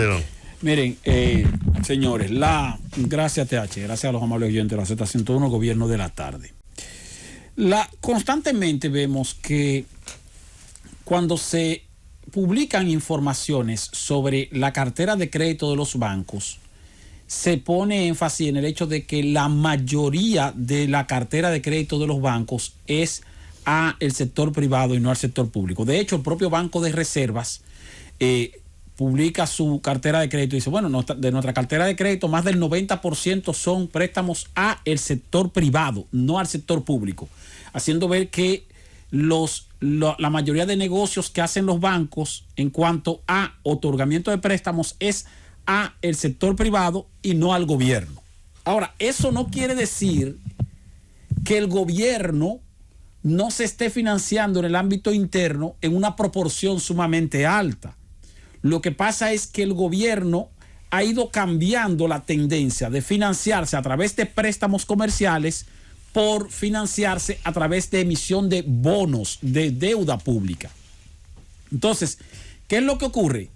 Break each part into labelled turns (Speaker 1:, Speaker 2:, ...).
Speaker 1: Esteban.
Speaker 2: Miren, señores, gracias TH, gracias a los amables oyentes de la Z101, Gobierno de la Tarde. Constantemente vemos que cuando se publican informaciones sobre la cartera de crédito de los bancos, se pone énfasis en el hecho de que la mayoría de la cartera de crédito de los bancos es a el sector privado y no al sector público. De hecho, el propio Banco de Reservas publica su cartera de crédito y dice, bueno, de nuestra cartera de crédito más del 90% son préstamos a el sector privado, no al sector público, haciendo ver que la mayoría de negocios que hacen los bancos en cuanto a otorgamiento de préstamos es a el sector privado y no al gobierno. Ahora, eso no quiere decir que el gobierno no se esté financiando en el ámbito interno en una proporción sumamente alta. Lo que pasa es que el gobierno ha ido cambiando la tendencia de financiarse a través de préstamos comerciales por financiarse a través de emisión de bonos de deuda pública. Entonces, ¿qué es lo que ocurre?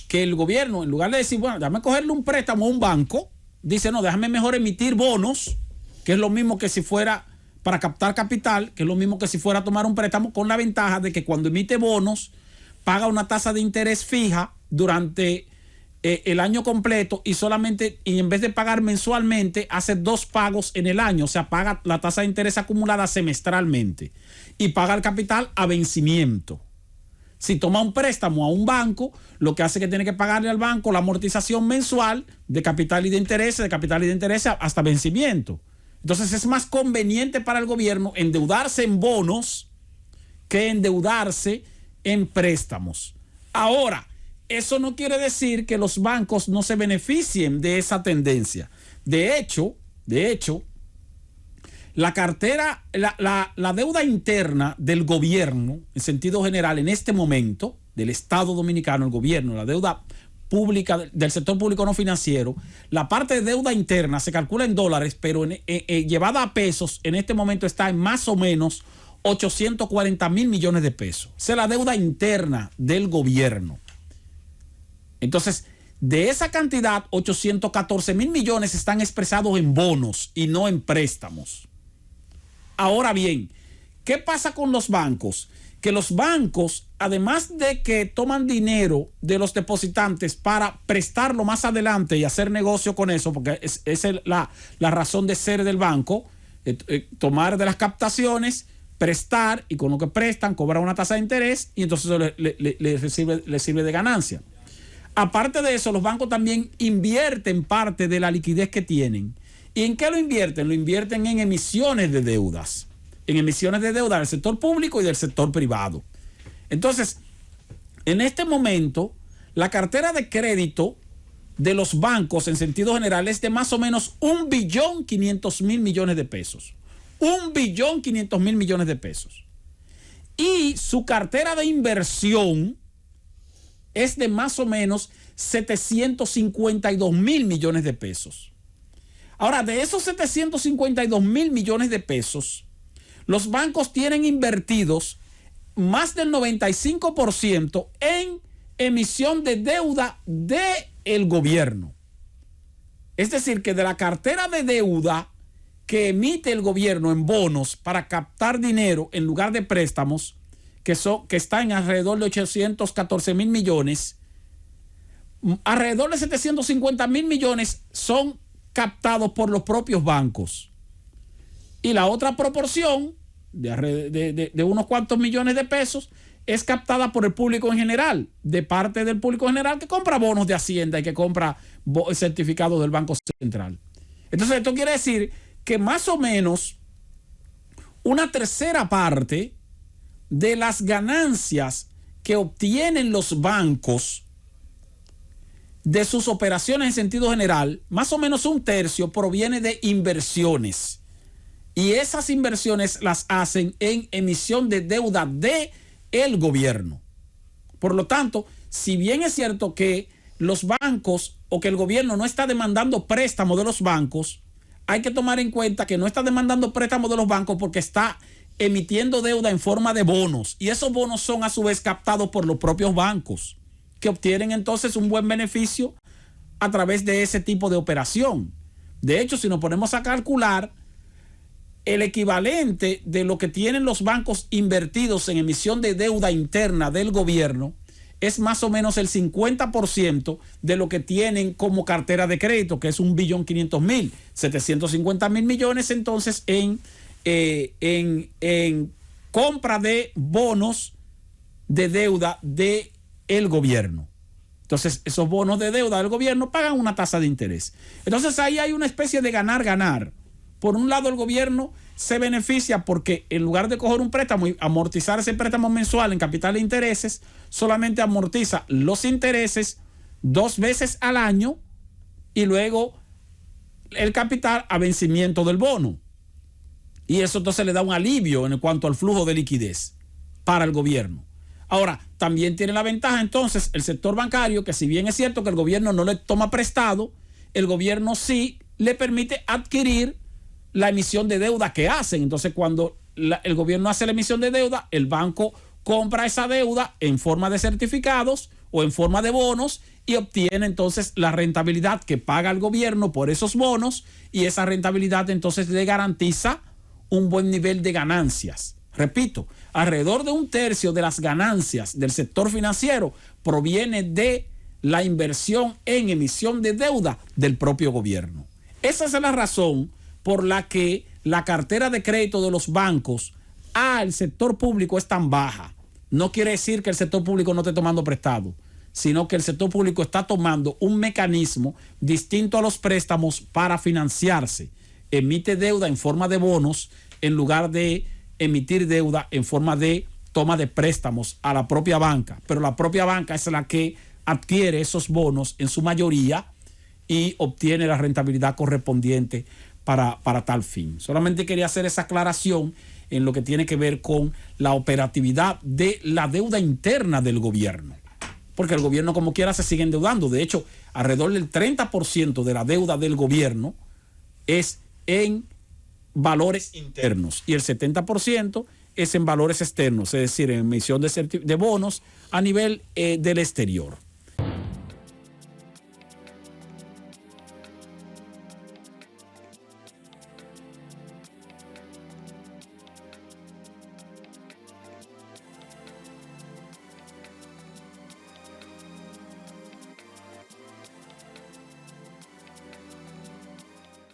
Speaker 2: Que el gobierno, en lugar de decir, bueno, déjame cogerle un préstamo a un banco, dice, no, déjame mejor emitir bonos, que es lo mismo que si fuera para captar capital, que es lo mismo que si fuera a tomar un préstamo, con la ventaja de que cuando emite bonos, paga una tasa de interés fija durante el año completo y en vez de pagar mensualmente, hace 2 pagos en el año, o sea, paga la tasa de interés acumulada semestralmente y paga el capital a vencimiento. Si toma un préstamo a un banco, lo que hace es que tiene que pagarle al banco la amortización mensual de capital y de interés hasta vencimiento. Entonces es más conveniente para el gobierno endeudarse en bonos que endeudarse en préstamos. Ahora, eso no quiere decir que los bancos no se beneficien de esa tendencia. De hecho, la cartera, la deuda interna del gobierno, en sentido general, en este momento, del Estado Dominicano, el gobierno, la deuda pública del sector público no financiero, la parte de deuda interna se calcula en dólares, pero llevada a pesos, en este momento está en más o menos 840,000 millones de pesos. Esa es la deuda interna del gobierno. Entonces, de esa cantidad, 814,000 millones están expresados en bonos y no en préstamos. Ahora bien, ¿qué pasa con los bancos? Que los bancos, además de que toman dinero de los depositantes para prestarlo más adelante y hacer negocio con eso, porque es la razón de ser del banco, tomar de las captaciones, prestar, y con lo que prestan cobrar una tasa de interés y entonces eso le sirve de ganancia. Aparte de eso, los bancos también invierten parte de la liquidez que tienen. ¿Y en qué lo invierten? Lo invierten en emisiones de deudas. En emisiones de deuda del sector público y del sector privado. Entonces, en este momento, la cartera de crédito de los bancos en sentido general es de más o menos 1.500.000 millones de pesos. 1.500.000 millones de pesos. Y su cartera de inversión es de más o menos 752,000 millones de pesos. Ahora, de esos 752,000 millones de pesos, los bancos tienen invertidos más del 95% en emisión de deuda del gobierno. Es decir, que de la cartera de deuda que emite el gobierno en bonos para captar dinero en lugar de préstamos, que está en alrededor de 814,000 millones, alrededor de 750,000 millones son captados por los propios bancos. Y la otra proporción de unos cuantos millones de pesos es captada por el público en general, de parte del público en general que compra bonos de Hacienda y que compra certificados del Banco Central. Entonces, esto quiere decir que más o menos una tercera parte de las ganancias que obtienen los bancos de sus operaciones en sentido general, más o menos un tercio proviene de inversiones. Y esas inversiones las hacen en emisión de deuda del gobierno. Por lo tanto, si bien es cierto que los bancos o que el gobierno no está demandando préstamos de los bancos, hay que tomar en cuenta que no está demandando préstamos de los bancos porque está emitiendo deuda en forma de bonos. Y esos bonos son a su vez captados por los propios bancos, que obtienen entonces un buen beneficio a través de ese tipo de operación. De hecho, si nos ponemos a calcular, el equivalente de lo que tienen los bancos invertidos en emisión de deuda interna del gobierno es más o menos el 50% de lo que tienen como cartera de crédito, que es 1.500.000, 750.000 millones entonces en compra de bonos de deuda del gobierno. Entonces, esos bonos de deuda del gobierno pagan una tasa de interés. Entonces, ahí hay una especie de ganar-ganar. Por un lado, el gobierno se beneficia porque en lugar de coger un préstamo y amortizar ese préstamo mensual en capital e intereses, solamente amortiza los intereses 2 veces al año y luego el capital a vencimiento del bono. Y eso entonces le da un alivio en cuanto al flujo de liquidez para el gobierno. Ahora, también tiene la ventaja entonces el sector bancario, que si bien es cierto que el gobierno no le toma prestado, el gobierno sí le permite adquirir la emisión de deuda que hacen. Entonces, cuando el gobierno hace la emisión de deuda, el banco compra esa deuda en forma de certificados o en forma de bonos y obtiene entonces la rentabilidad que paga el gobierno por esos bonos, y esa rentabilidad entonces le garantiza un buen nivel de ganancias. Repito, alrededor de 1/3 de las ganancias del sector financiero proviene de la inversión en emisión de deuda del propio gobierno. Esa es la razón por la que la cartera de crédito de los bancos al sector público es tan baja. No quiere decir que el sector público no esté tomando prestado, sino que el sector público está tomando un mecanismo distinto a los préstamos para financiarse. Emite deuda en forma de bonos en lugar de emitir deuda en forma de toma de préstamos a la propia banca. Pero la propia banca es la que adquiere esos bonos en su mayoría y obtiene la rentabilidad correspondiente para tal fin. Solamente quería hacer esa aclaración en lo que tiene que ver con la operatividad de la deuda interna del gobierno. Porque el gobierno como quiera se sigue endeudando. De hecho, alrededor del 30% de la deuda del gobierno es en valores internos y el 70% es en valores externos, es decir, en emisión de bonos a nivel del exterior.